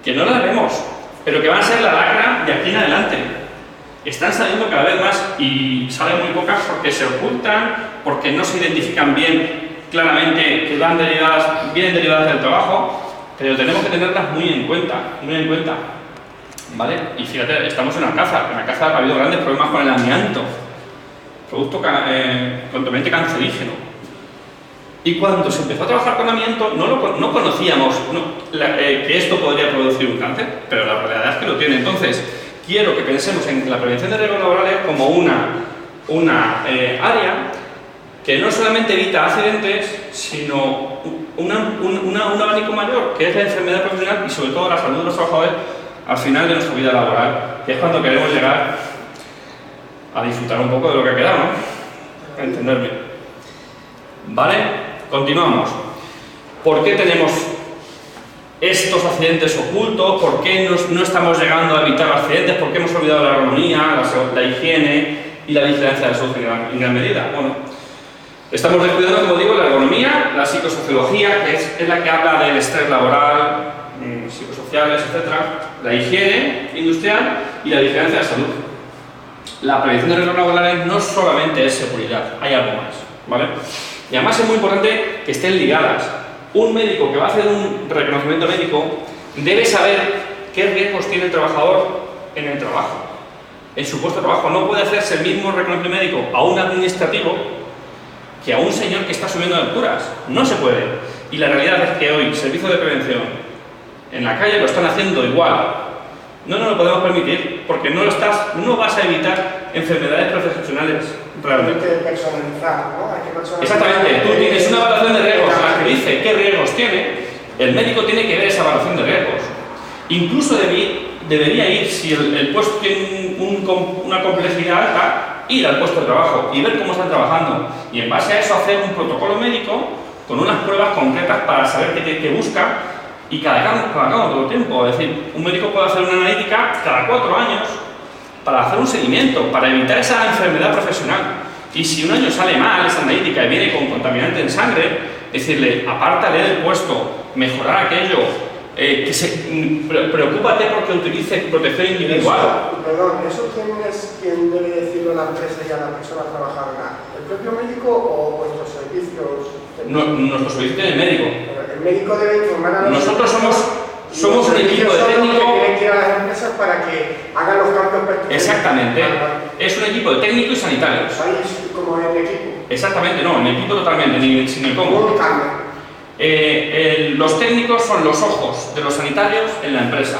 que no las vemos, pero que van a ser la lacra de aquí en adelante. Están saliendo cada vez más y salen muy pocas porque se ocultan, porque no se identifican bien claramente que vienen derivadas del trabajo, pero tenemos que tenerlas muy en cuenta, ¿vale? Y fíjate, estamos en Alcázar. En Alcázar ha habido grandes problemas con el amianto, producto totalmente cancerígeno. Y cuando se empezó a trabajar con amianto, no conocíamos que esto podría producir un cáncer, pero la realidad es que lo tiene. Entonces, quiero que pensemos en la prevención de riesgos laborales como una área que no solamente evita accidentes, sino un abanico mayor, que es la enfermedad profesional y sobre todo la salud de los trabajadores al final de nuestra vida laboral, que es cuando queremos llegar a disfrutar un poco de lo que ha quedado, ¿no? Para entenderme. ¿Vale? Continuamos. ¿Por qué tenemos estos accidentes ocultos? ¿Por qué no estamos llegando a evitar accidentes? ¿Por qué hemos olvidado la ergonomía, la higiene y la vigilancia de la salud en gran medida? Bueno, estamos descuidando, como digo, la ergonomía, la psicosociología, que es la que habla del estrés laboral, psicosociales, etc. La higiene industrial y la vigilancia de la salud. La prevención de riesgos laborales no solamente es seguridad, hay algo más, ¿vale? Y además es muy importante que estén ligadas. Un médico que va a hacer un reconocimiento médico debe saber qué riesgos tiene el trabajador en el trabajo, en su puesto de trabajo. No puede hacerse el mismo reconocimiento médico a un administrativo que a un señor que está subiendo de alturas. No se puede. Y la realidad es que hoy, servicios de prevención en la calle lo están haciendo igual. No nos lo podemos permitir porque no vas a evitar enfermedades profesionales realmente. Hay que personalizar, ¿no? Hay que personalizar. Exactamente. Tú tienes una evaluación de riesgos en la que dice qué riesgos tiene. El médico tiene que ver esa evaluación de riesgos. Incluso debería ir, si el puesto tiene una complejidad alta, ir al puesto de trabajo y ver cómo están trabajando. Y en base a eso hacer un protocolo médico con unas pruebas concretas para saber qué busca. Y cada todo el tiempo, es decir, un médico puede hacer una analítica cada 4 años para hacer un seguimiento, para evitar esa enfermedad profesional. Y si un año sale mal esa analítica y viene con contaminante en sangre, decirle, apártale del puesto, mejorar aquello, preocúpate porque utilice protección individual. Perdón, ¿eso quién debe decirlo a la empresa y a la persona trabajadora? ¿El propio médico o vuestros servicios? Nuestro servicio tiene médico. El médico debe informar a los Nosotros somos un equipo de técnicos que tienen que ir a las empresas para que hagan los cambios pertinentes. Exactamente. Es un equipo de técnicos y sanitarios. ¿Sabéis como en equipo? Exactamente, no, en equipo totalmente, sin el cómo. Los técnicos son los ojos de los sanitarios en la empresa.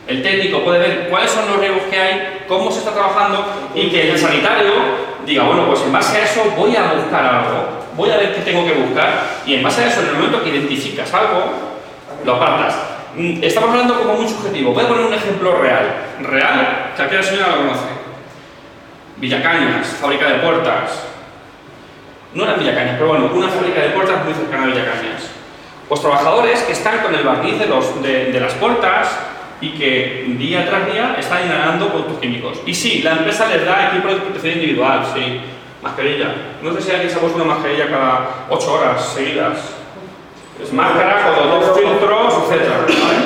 El técnico puede ver cuáles son los riesgos que hay, cómo se está trabajando y que el sanitario diga, bueno, pues en base a eso voy a buscar algo, voy a ver qué tengo que buscar y en base a eso, en el momento que identificas algo, lo apartas. Estamos hablando como muy subjetivo. Voy a poner un ejemplo real. Real, que aquí la señora lo conoce. Villacañas, fábrica de puertas. No era Villacañas, pero bueno, una fábrica de puertas muy cercana a Villacañas. Pues trabajadores que están con el barniz de las puertas y que día tras día están inhalando productos químicos. Y sí, la empresa les da equipo de protección individual, sí, mascarilla. No sé si alguien se ha puesto una mascarilla cada 8 horas seguidas. Es máscara con 2 filtros, etc. ¿Vale?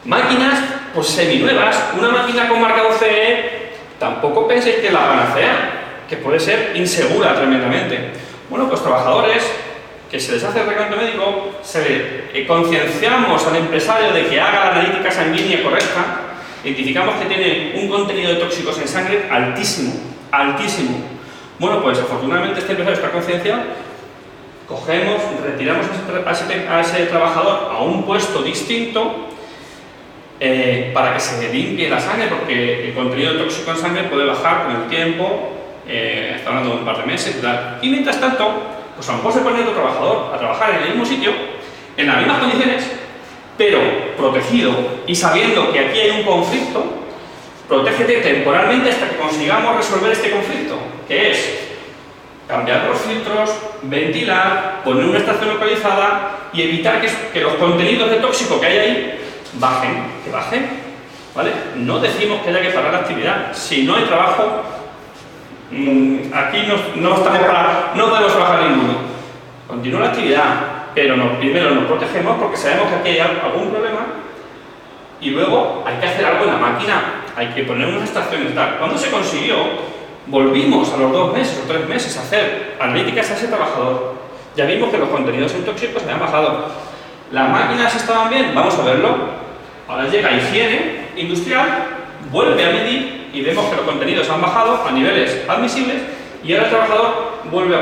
Máquinas, pues seminuevas. Una máquina con marcado CE, tampoco penséis que es la panacea, que puede ser insegura tremendamente. Bueno, pues trabajadores que se les hace el reconocimiento médico, concienciamos al empresario de que haga la analítica sanguínea correcta, identificamos que tiene un contenido de tóxicos en sangre altísimo, altísimo. Bueno, pues afortunadamente este empresario está concienciado, cogemos, retiramos a ese trabajador a un puesto distinto para que se limpie la sangre, porque el contenido tóxico en sangre puede bajar con el tiempo, está hablando de un par de meses y tal. Y mientras tanto, pues a lo mejor se pone otro trabajador a trabajar en el mismo sitio, en las mismas condiciones, pero protegido y sabiendo que aquí hay un conflicto. Protégete temporalmente hasta que consigamos resolver este conflicto, que es cambiar los filtros, ventilar, poner una estación localizada y evitar que los contenidos de tóxico que hay ahí bajen, ¿vale? No decimos que haya que parar la actividad. Si no hay trabajo, aquí no podemos trabajar ninguno. Continúa la actividad, pero primero nos protegemos porque sabemos que aquí hay algún problema y luego hay que hacer algo en la máquina, hay que poner unas extracciones y tal. Cuando se consiguió, volvimos a los 2 meses o 3 meses a hacer analíticas a ese trabajador. Ya vimos que los contenidos tóxicos habían bajado. ¿Las máquinas estaban bien? Vamos a verlo. Ahora llega higiene industrial, vuelve a medir y vemos que los contenidos han bajado a niveles admisibles y ahora el trabajador vuelve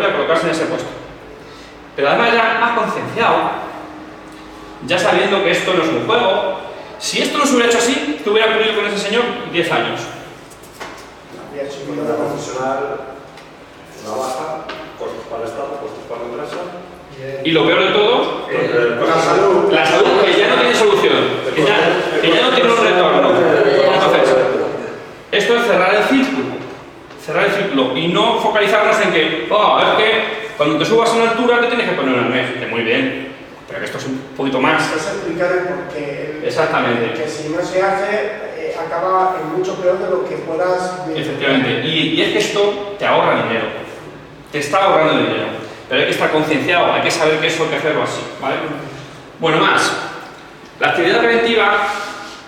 a colocarse en ese puesto. Pero además ya más concienciado, ya sabiendo que esto no es un juego. Si esto no se hubiera hecho así, ¿qué hubiera ocurrido con ese señor 10 años? Habría subido Una profesional, una baja, costos para el Estado, costos para la empresa. Y lo peor de todo, la salud. la salud que ya no tiene solución, que ya no tiene un retorno. Entonces, esto es cerrar el círculo y no focalizarnos en que, es que cuando te subas a una altura te tienes que poner un arnés, que muy bien, pero que esto es un poquito más. Es explicar el porqué. Exactamente. Que si no se hace, acaba en mucho peor de lo que puedas vivir. Efectivamente, y es que esto te ahorra dinero, te está ahorrando dinero. Pero hay que estar concienciado, hay que saber que eso hay que hacerlo así, ¿vale? Bueno, más. La actividad preventiva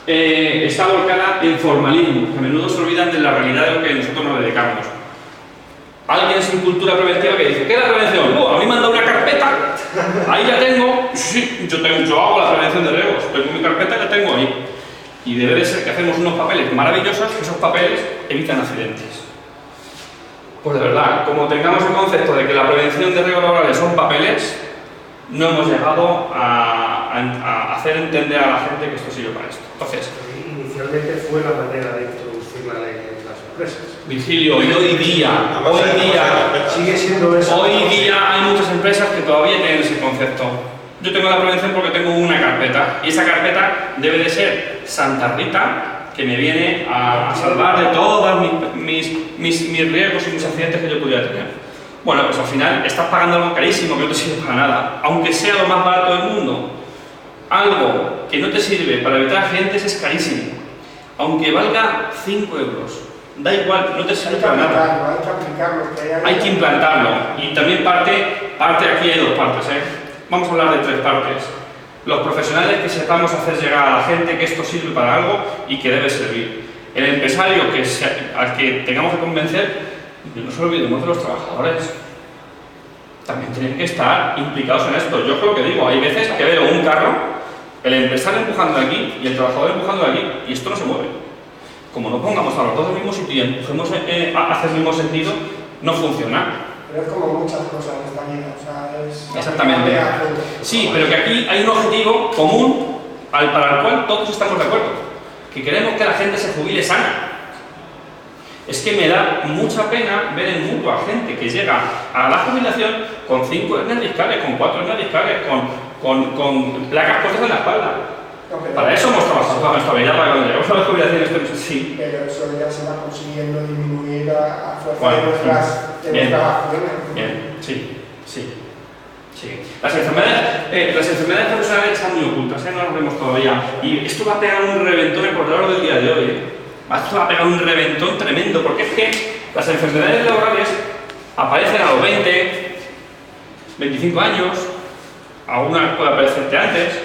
está volcada en formalismo, que a menudo se olvidan de la realidad de lo que nosotros nos dedicamos. Alguien sin cultura preventiva que dice, ¿qué es la prevención? A mí me han dado una carpeta, ahí ya tengo, sí, yo hago la prevención de riesgos, tengo mi carpeta y la tengo ahí. Y debe de ser que hacemos unos papeles maravillosos, que esos papeles evitan accidentes. Pues de verdad, como tengamos el concepto de que la prevención de riesgos laborales son papeles, no hemos llegado a hacer entender a la gente que esto sirve para esto. Entonces, inicialmente fue la manera de introducir la ley en las empresas. Virgilio, y hoy día Sigue siendo eso. hoy día hay muchas empresas que todavía tienen ese concepto. Yo tengo la prevención porque tengo una carpeta, y esa carpeta debe de ser Santa Rita, que me viene a salvar de todos mis riesgos y mis accidentes que yo pudiera tener. Bueno, pues al final estás pagando algo carísimo que no te sirve para nada, aunque sea lo más barato del mundo. Algo que no te sirve para evitar accidentes es carísimo, aunque valga 5 euros. Da igual, no te sirve para nada. Hay que aplicarlo. Hay que implantarlo. Y también parte aquí hay 2 partes, Vamos a hablar de 3 partes. Los profesionales que sepamos hacer llegar a la gente que esto sirve para algo y que debe servir. El empresario al que tengamos que convencer, no nos olvidemos de los trabajadores. También tienen que estar implicados en esto. Yo creo que digo, hay veces que veo un carro, el empresario empujando de aquí y el trabajador empujando de aquí, y esto no se mueve. Como no pongamos a los dos en el mismo sitio y empujemos hacia el mismo sentido, no funciona. Pero es como muchas cosas en esta vida, o sea, es... Exactamente. Sí, pero que aquí hay un objetivo común para el cual todos estamos de acuerdo. Que queremos que la gente se jubile sana. Es que me da mucha pena ver en mutua gente que llega a la jubilación con 5 hernias discales, con 4 hernias discales, con placas puestas en la espalda. No, Para eso hemos trabajado toda nuestra vida, para cuando llegamos a la jubilación estemos así. Pero eso ya se va consiguiendo disminuir a fuerza Bueno, de nuestras acciones. Bien, sí. Las enfermedades profesionales están muy ocultas, no las vemos todavía. Y esto va a pegar un reventón en el corredor del día de hoy. Esto va a pegar un reventón tremendo, porque es que las enfermedades laborales aparecen a los 20, 25 años, algunas puede aparecerte antes.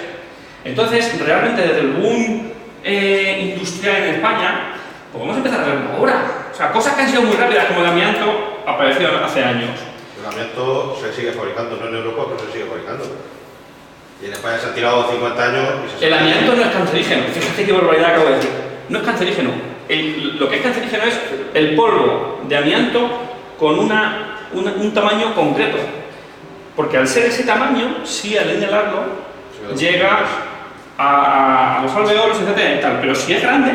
Entonces, realmente desde el boom industrial en España, pues vamos a empezar a verlo ahora. O sea, cosas que han sido muy rápidas, como el amianto, aparecieron hace años. El amianto se sigue fabricando, no en Europa, pero se sigue fabricando. Y en España se han tirado 50 años y se El amianto no es cancerígeno, fíjate qué barbaridad acabo de decir. No es cancerígeno. Lo que es cancerígeno es el polvo de amianto con un tamaño concreto. Porque al ser ese tamaño, sí, al inhalarlo, llega a los alveolos, etcétera, y tal. Pero si es grande,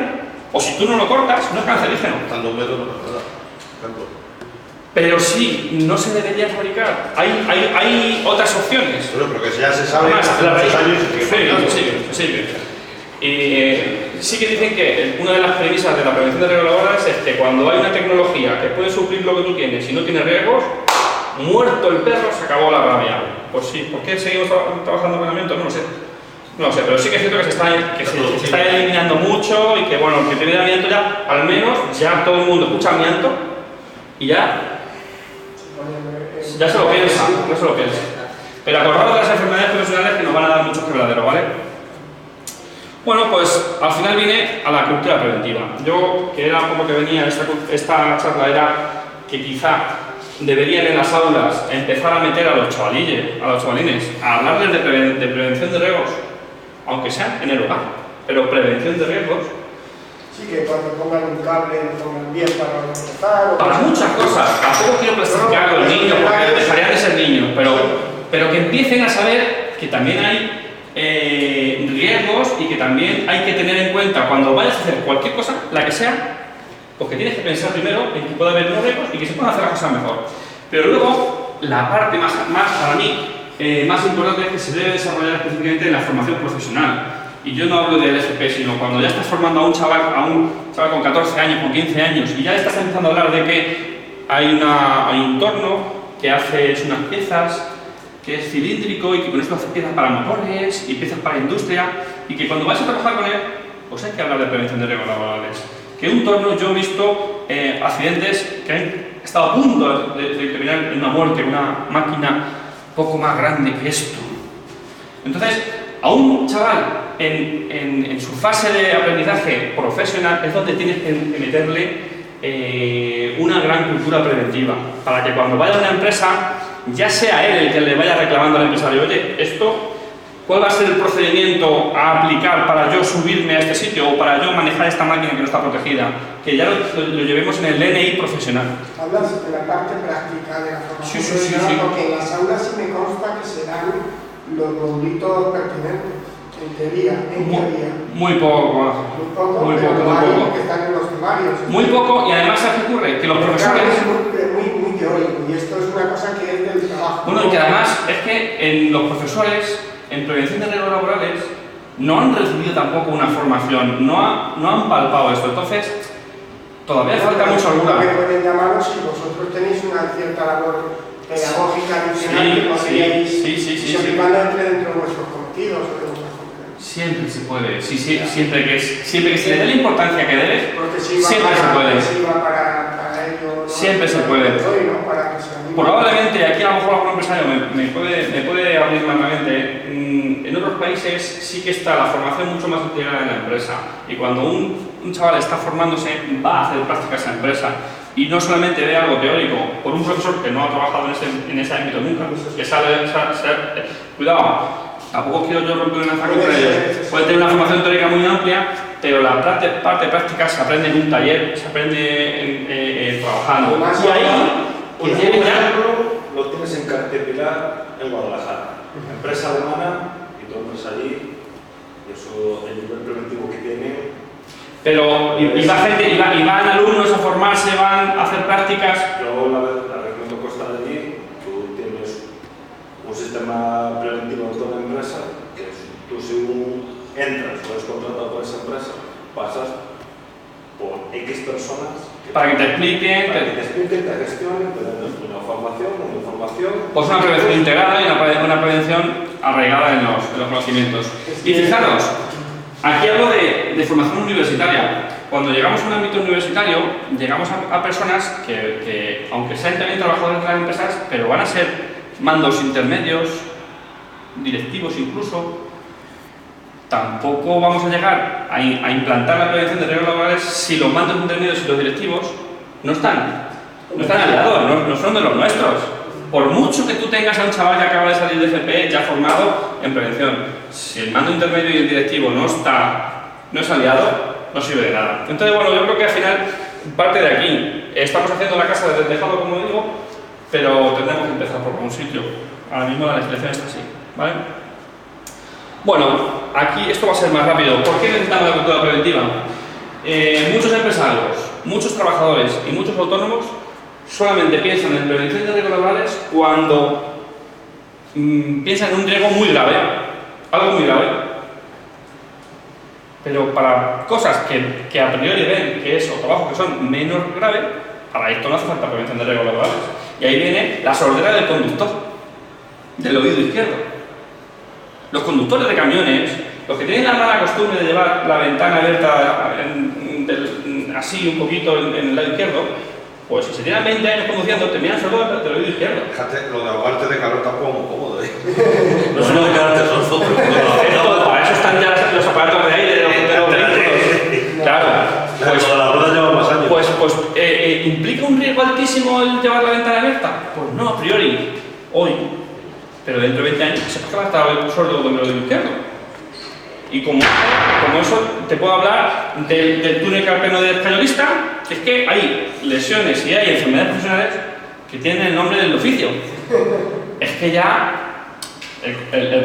o si tú no lo cortas, no es cancerígeno. Estando un metro no pasa nada. Pero sí, no se debería fabricar. Hay otras opciones. Bueno, pero que ya se sabe Además, hace muchos años y sigue fabricando. Sí que dicen que una de las premisas de la prevención de riesgos laborales es que cuando hay una tecnología que puede suplir lo que tú tienes y no tiene riesgos, muerto el perro, se acabó la rabia. Pues sí, ¿por qué seguimos trabajando con amianto? No lo sé. No lo sé, pero sí que es cierto que se está eliminando mucho y que, bueno, el que tiene amianto ya, al menos, ya todo el mundo escucha amianto y ya se lo piensa, Pero acordaos de las enfermedades profesionales que nos van a dar muchos quebraderos, ¿vale? Bueno, pues al final vine a la cultura preventiva. Yo, que era por lo que venía esta charla, era que quizá deberían en las aulas empezar a meter a los chavalines, a hablarles de prevención de riesgos, aunque sea en el hogar, pero prevención de riesgos. Sí, que cuando pongan un cable, lo pongan bien para empezar. Para muchas cosas. Tampoco quiero clasificar a los niños, porque dejarían de ser niños, pero que empiecen a saber que también hay riesgos y que también hay que tener en cuenta cuando vayas a hacer cualquier cosa, la que sea, pues que tienes que pensar primero en que puede haber unos riesgos y que se puedan hacer las cosas mejor. Pero luego, la parte más para mí, más importante es que se debe desarrollar específicamente en la formación profesional. Y yo no hablo del FP, sino cuando ya estás formando a un chaval con 14 años, con 15 años, y ya estás empezando a hablar de que hay un torno que hace unas piezas, que es cilíndrico y que con esto hace piezas para motores y piezas para industria, y que cuando vas a trabajar con él, pues hay que hablar de prevención de riesgos laborales. Que un torno, yo he visto accidentes que han estado a punto de terminar en una muerte, una máquina poco más grande que esto. Entonces, a un chaval en su fase de aprendizaje profesional es donde tienes que meterle una gran cultura preventiva, para que cuando vaya a una empresa, ya sea él el que le vaya reclamando al empresario, oye, ¿cuál va a ser el procedimiento a aplicar para yo subirme a este sitio o para yo manejar esta máquina que no está protegida? Que ya lo llevemos en el DNI profesional. Hablas de la parte práctica de la formación Sí. porque en las aulas sí me consta que se dan los modulitos pertinentes, en teoría. Muy poco. Que están en los temarios. Muy poco, y además ¿sabes qué ocurre? Que los profesores... Muy teórico, y esto es una cosa que es del trabajo. Bueno, y que además es que los profesores en prevención de riesgos laborales no han recibido tampoco una formación, no han palpado esto, entonces todavía falta mucha holgura. Que pueden llamaros si vosotros tenéis una cierta labor pedagógica adicional que podríais aplicando dentro de vuestros cometidos o de vuestras competencias. Siempre se puede, siempre que se le dé la importancia que debe, siempre se puede. Siempre se puede. Probablemente aquí a lo mejor algún empresario me puede abrir más la mente. En otros países sí que está la formación mucho más integrada en la empresa, y cuando un chaval está formándose va a hacer prácticas en la empresa, y no solamente ve algo teórico por un profesor que no ha trabajado en ese ámbito nunca, que cuidado, tampoco quiero yo romper una lanza contra ellos. Puede tener una formación teórica muy amplia, pero la parte práctica se aprende en un taller, se aprende trabajando. Y ahí, por ejemplo, lo tienes en Caterpillar en Guadalajara, empresa alemana, y tú entras allí, y eso, el nivel preventivo que tiene. Pero, van alumnos a formarse, van a hacer prácticas. Luego, la reunión que está allí, tú tienes un sistema preventivo en toda la empresa, que tú según entras o eres contratado por esa empresa, pasas por X personas para que te expliquen, te gestionen, te den una información. Pues una prevención integrada y una prevención arraigada en los conocimientos. Y fijaros, aquí hablo de formación universitaria. Cuando llegamos a un ámbito universitario, llegamos a personas que, aunque sean también trabajadores de las empresas, pero van a ser mandos intermedios, directivos incluso. Tampoco vamos a llegar a implantar la prevención de riesgos laborales si los mandos intermedios y los directivos no están aliados, no son de los nuestros. Por mucho que tú tengas a un chaval que acaba de salir de FP ya formado en prevención, si el mando intermedio y el directivo no es aliado, no sirve de nada. Entonces, bueno, yo creo que al final parte de aquí. Estamos haciendo la casa desde el tejado, como digo, pero tendremos que empezar por algún sitio. Ahora mismo la legislación está así, ¿vale? Bueno, aquí esto va a ser más rápido. ¿Por qué necesitamos la cultura preventiva? Muchos empresarios, muchos trabajadores y muchos autónomos solamente piensan en prevención de riesgos laborales cuando piensan en un riesgo muy grave, algo muy grave. Pero para cosas que a priori ven que es o trabajo que son menos graves, para esto no hace falta prevención de riesgos laborales. Y ahí viene la sordera del conductor, del oído izquierdo. Los conductores de camiones, los que tienen la mala costumbre de llevar la ventana abierta así un poquito en el lado izquierdo, pues si se tienen 20 años conduciendo, terminan sordos del oído izquierdo. Fíjate, lo de ahogarte de calor tampoco muy cómodo, ¿eh? No solo de quedarte nosotros. Para eso están ya los aparatos de aire de los vehículos. Claro. Pues la rueda lleva más años. ¿Implica un riesgo altísimo el llevar la ventana abierta? Pues no, a priori, hoy. Pero dentro de 20 años, sepas que va a estar el sordo con el oído izquierdo. Y como eso, te puedo hablar del túnel carpeno de escañolista, que es que hay lesiones y hay enfermedades profesionales que tienen el nombre del oficio. Es que ya... el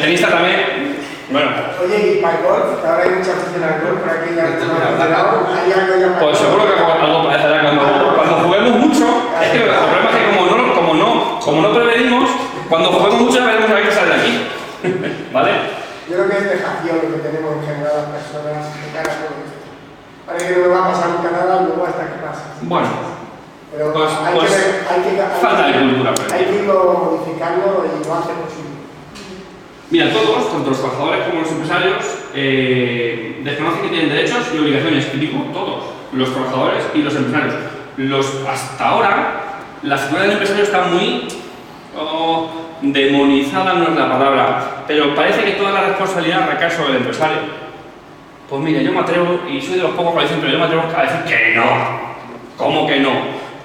tenista también... Bueno. Oye, ¿y para el golf? Que ahora hay mucha afición al golf, por aquí ya ¿hay algo ya para pues seguro que algo parecerá cuando juguemos mucho. Es que el problema es que como no prevenimos, cuando juguemos mucho veremos a ver qué sale de aquí. ¿Vale? Yo creo que es dejación lo que tenemos en general las personas de cara a todo esto. Parece que no nos va a pasar nunca nada, luego hasta que pase. Bueno. Pero Pues falta de cultura. Hay que irlo modificando y lo hace posible. Mira, todos, tanto los trabajadores como los empresarios, desconocen que tienen derechos y obligaciones. Y digo todos, los trabajadores y los empresarios. Hasta ahora, la figura del empresario está muy demonizada, no es la palabra, pero parece que toda la responsabilidad recae sobre el empresario. Pues mira, yo me atrevo, y soy de los pocos que dicen, pero yo me atrevo a decir que no. ¿Cómo que no?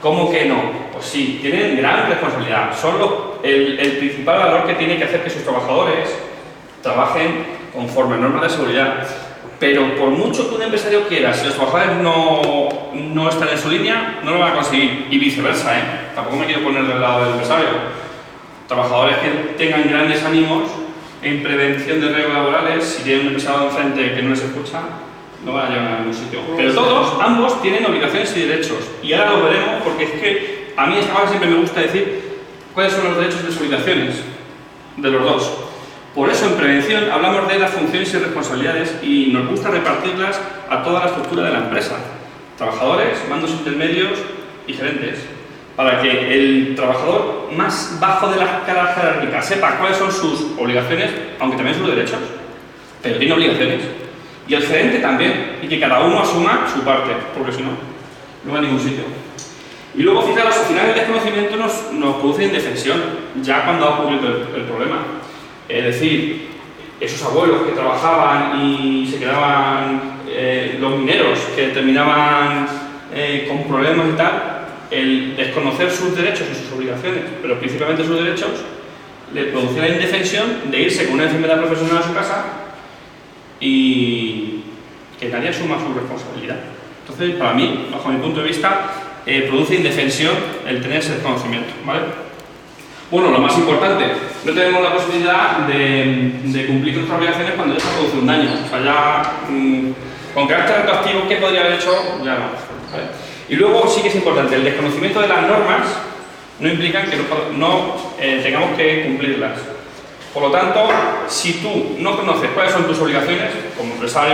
¿Cómo que no? Pues sí, tienen gran responsabilidad. Son el principal valor que tiene que hacer que sus trabajadores trabajen conforme a normas de seguridad. Pero por mucho que un empresario quiera, si los trabajadores no están en su línea, no lo van a conseguir. Y viceversa, Tampoco me quiero poner del lado del empresario. Trabajadores que tengan grandes ánimos en prevención de riesgos laborales, si tienen un empresario enfrente que no les escucha, no van a llegar a ningún sitio. Pero todos, ambos, tienen obligaciones y derechos. Y ahora lo veremos porque es que a mí esta cosa siempre me gusta decir cuáles son los derechos y las obligaciones de los dos. Por eso en prevención hablamos de las funciones y responsabilidades y nos gusta repartirlas a toda la estructura de la empresa. Trabajadores, mandos intermedios y gerentes. Para que el trabajador más bajo de la escala jerárquica sepa cuáles son sus obligaciones, aunque también sus derechos, pero tiene obligaciones. Y el gerente también, y que cada uno asuma su parte, porque si no, no va a ningún sitio. Y luego, fijaros, al final el desconocimiento nos produce indefensión, ya cuando ha ocurrido el problema. Es decir, esos abuelos que trabajaban y se quedaban, los mineros que terminaban con problemas y tal, el desconocer sus derechos y sus obligaciones, pero principalmente sus derechos, le producía la indefensión de irse con una enfermedad profesional a su casa y que nadie asuma su responsabilidad. Entonces, para mí, bajo mi punto de vista, produce indefensión el tener ese desconocimiento, ¿vale? Bueno, lo más importante, no tenemos la posibilidad de cumplir nuestras obligaciones cuando ya se ha producido un daño. O sea, ya con carácter retroactivo, ¿qué podría haber hecho? Ya no, ¿vale? Y luego sí que es importante, el desconocimiento de las normas no implica que no tengamos que cumplirlas. Por lo tanto, si tú no conoces cuáles son tus obligaciones como empresario,